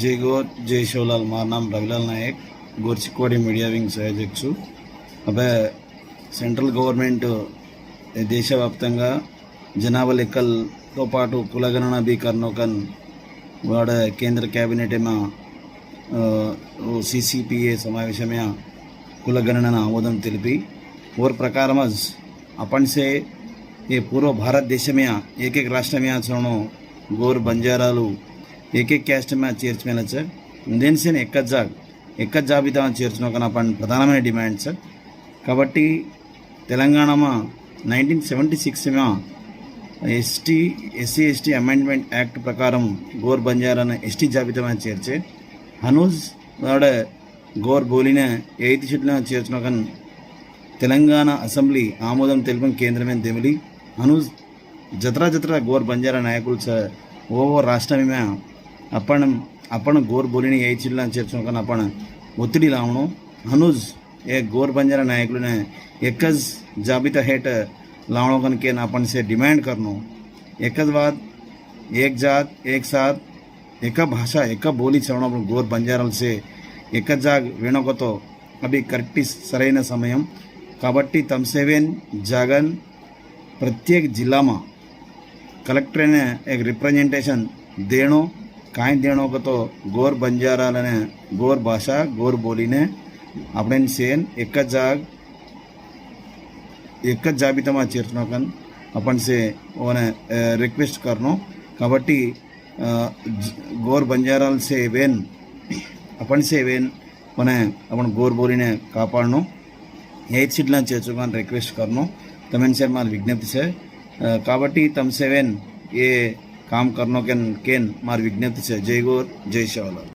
जय गौर जय शिवलाल। मार नाम रविलाल नायक, गोरचिक्कोडी मीडिया विंग सहजक्षु। अबे సెంట్రల్ గవర్నమెంట్ దేశవ్యాప్తంగా జనాభా లెక్కలతో పాటు కులగణన బీకరణకన్ వాడ కేంద్ర कैबिनेट में CCPA समावेश में कुलगणना आमोदन तेलिपी और प्रकार अपन से ये पूर्व भारत देश में एक राष्ट्र में चुनो गोर बंजारालू एक कैस्ट में चेर्चमेला सर दिन से एक जाबिता चेर्चनो अपन प्रधानమైన डिमांड सर। కాబట్టి తెలంగాణ में 1976 में SC/ST अमेंडमेंट एक्ट प्रकार गोर बंजारा ST जाबिता में चेर्चे हनूज वाड़े गोर बोलीने 8th షెడ్యూల్ చేర్చునకన్ తెలంగాణ అసెంబ్లీ ఆమోదం తెలిపిన కేంద్రమైన దేమిలి हनूज जतरा गोर बंजारा नायकुल वो राष्ट्र में अपन गोर बोलीने 8th షెడ్యూల్ చేర్చునకన్ अपन ఒత్తిడి లావణం हनूज एक गोर बंजारा नायकुल ने एकज जाबिता हेठ लावणों के अपन से डिमांड करनो एकज बाद एक जात एक साथ एक भाषा एक बोली चवण गोर बंजारा से एक जाग वेणो को तो अभी करेक्ट सरईन समय काबट्टी तमसेवेन जगन प्रत्येक जिला में कलेक्टर ने एक रिप्रेजेंटेशन देनो काई देनो को तो गोर बंजारा ने गोर भाषा गोर बोली ने अपने सेन एक जाबिता में चेर्चुनकन अपन से ओने रिक्वेस्ट करनो काबट्टी गोर बंजारा से वेन अपन से वेन ओने अपन गोर बोली ने कापाड़नो 8th షెడ్యూల్ चेर्चुकन रिक्वेस्ट करनो तमें से मार विज्ञप्ति से काबट्टी तम से वेन ये काम करनो केन मार विज्ञप्ति से जय गौर जय शिवलाल।